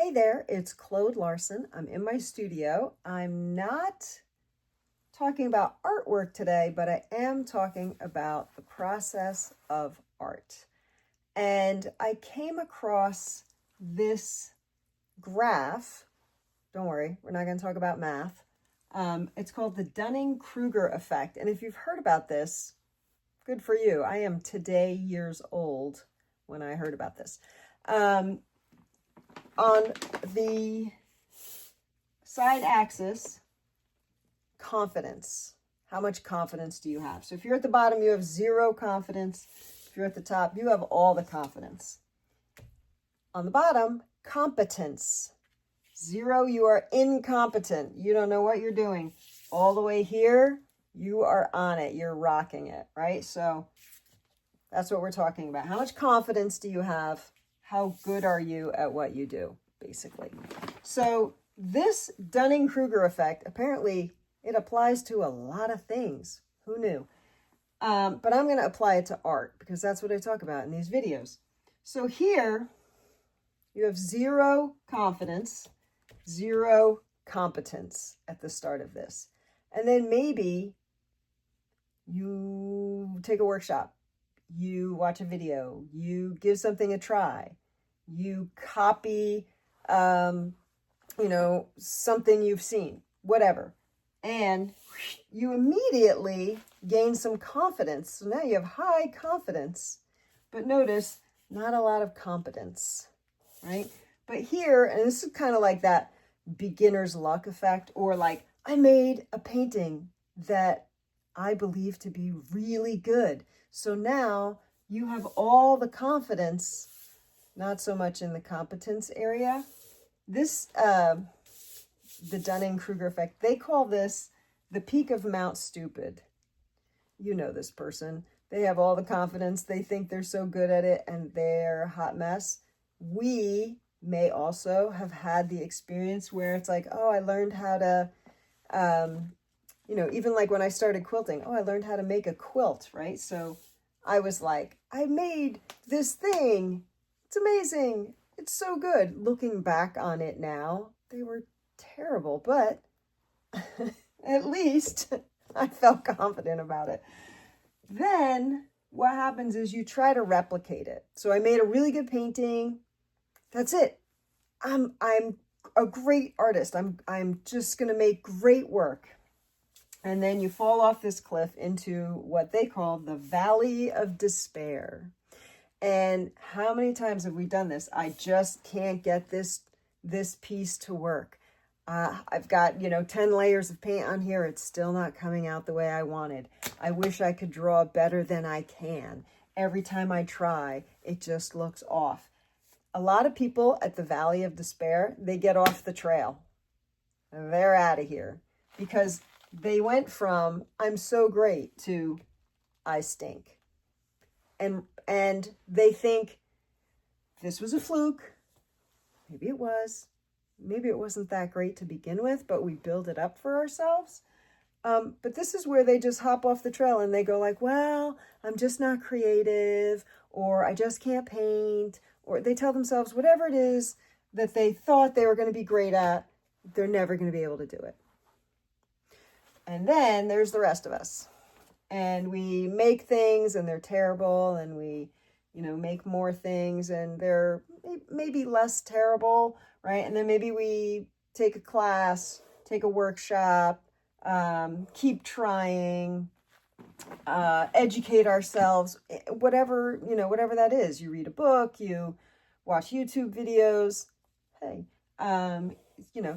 Hey there, it's Claude Larson. I'm in my studio. I'm not talking about artwork today, but I am talking about the process of art. And I came across this graph. Don't worry, we're not going to talk about math. It's called the Dunning-Kruger effect. And if you've heard about this, good for you. I am today years old when I heard about this. On the side axis, confidence. How much confidence do you have? So if you're at the bottom, you have zero confidence. If you're at the top, you have all the confidence. On the bottom, competence. Zero, you are incompetent. You don't know what you're doing. All the way here, you are on it. You're rocking it, right? So that's what we're talking about. How much confidence do you have? How good are you at what you do, basically? So this Dunning-Kruger effect, apparently it applies to a lot of things. Who knew? But I'm going to apply it to art because that's what I talk about in these videos. So here you have zero confidence, zero competence at the start of this. And then maybe you take a workshop, you watch a video, you give something a try, you copy, something you've seen, whatever. And you immediately gain some confidence. So now you have high confidence, but notice not a lot of competence, right? But here, and this is kind of like that beginner's luck effect, or like I made a painting that I believe to be really good. So now you have all the confidence, not so much in the competence area. This, the Dunning-Kruger effect, they call this the peak of Mount Stupid. You know this person. They have all the confidence. They think they're so good at it and they're a hot mess. We may also have had the experience where it's like, oh, I learned how to, even like when I started quilting, I learned how to make a quilt, right? So I was like, I made this thing. It's amazing. It's so good. Looking back on it now, they were terrible, but at least I felt confident about it. Then what happens is you try to replicate it. So I made a really good painting. That's it. I'm a great artist. I'm just going to make great work. And then you fall off this cliff into what they call the Valley of Despair. And how many times have we done this? I just can't get this piece to work. I've got, 10 layers of paint on here. It's still not coming out the way I wanted. I wish I could draw better than I can. Every time I try, it just looks off. A lot of people at the Valley of Despair, they get off the trail. They're out of here because they went from I'm so great to I stink. And they think this was a fluke. Maybe it was. Maybe it wasn't that great to begin with, but we build it up for ourselves. But this is where they just hop off the trail and they go like, well, I'm just not creative, or I just can't paint, or they tell themselves whatever it is that they thought they were going to be great at, they're never going to be able to do it. And then there's the rest of us. And we make things and they're terrible, and we, make more things and they're maybe less terrible, right? And then maybe we take a class, take a workshop, keep trying, educate ourselves, whatever that is. You read a book, you watch YouTube videos, hey,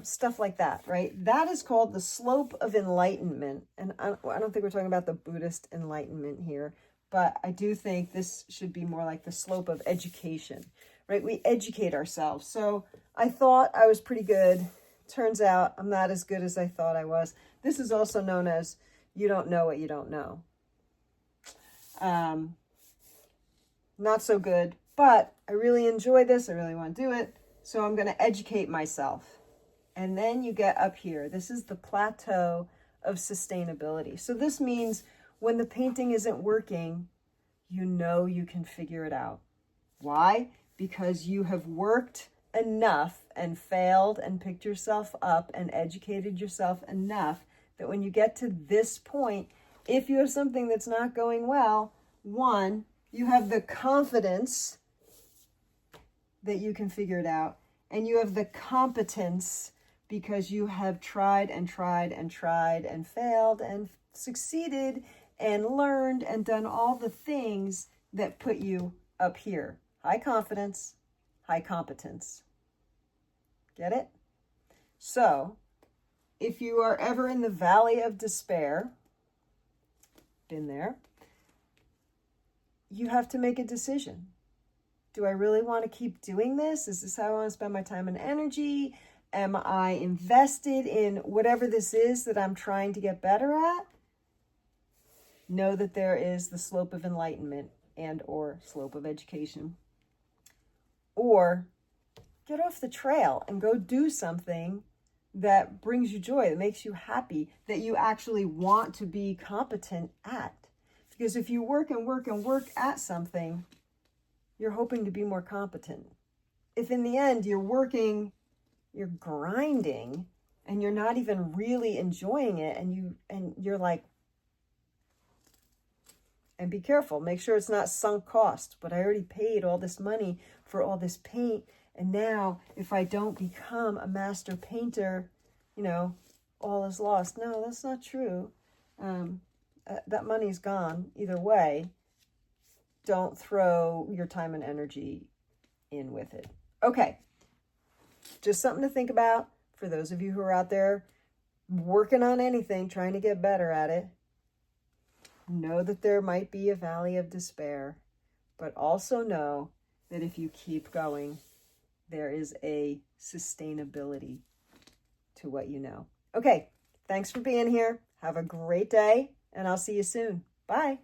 stuff like that, right? That is called the slope of enlightenment. And I don't think we're talking about the Buddhist enlightenment here, but I do think this should be more like the slope of education, right? We educate ourselves. So I thought I was pretty good. Turns out I'm not as good as I thought I was. This is also known as you don't know what you don't know. Not so good, but I really enjoy this. I really want to do it. So I'm going to educate myself. And then you get up here. This is the plateau of sustainability. So this means when the painting isn't working, you can figure it out. Why? Because you have worked enough and failed and picked yourself up and educated yourself enough that when you get to this point, if you have something that's not going well, one, you have the confidence that you can figure it out, and you have the competence because you have tried and tried and tried and failed and succeeded and learned and done all the things that put you up here. High confidence, high competence. Get it? So, if you are ever in the valley of despair, been there, you have to make a decision. Do I really want to keep doing this? Is this how I want to spend my time and energy? Am I invested in whatever this is that I'm trying to get better at? Know that there is the slope of enlightenment and or slope of education. Or get off the trail and go do something that brings you joy, that makes you happy, that you actually want to be competent at. Because if you work and work and work at something, you're hoping to be more competent. If in the end you're working, you're grinding, and you're not even really enjoying it, and you're like, and be careful, make sure it's not sunk cost, but I already paid all this money for all this paint, and now if I don't become a master painter, all is lost. No, that's not true. That money's gone either way. Don't throw your time and energy in with it. Okay, just something to think about for those of you who are out there working on anything, trying to get better at it. Know that there might be a valley of despair, but also know that if you keep going, there is a sustainability to what you know. Okay, thanks for being here. Have a great day, and I'll see you soon. Bye.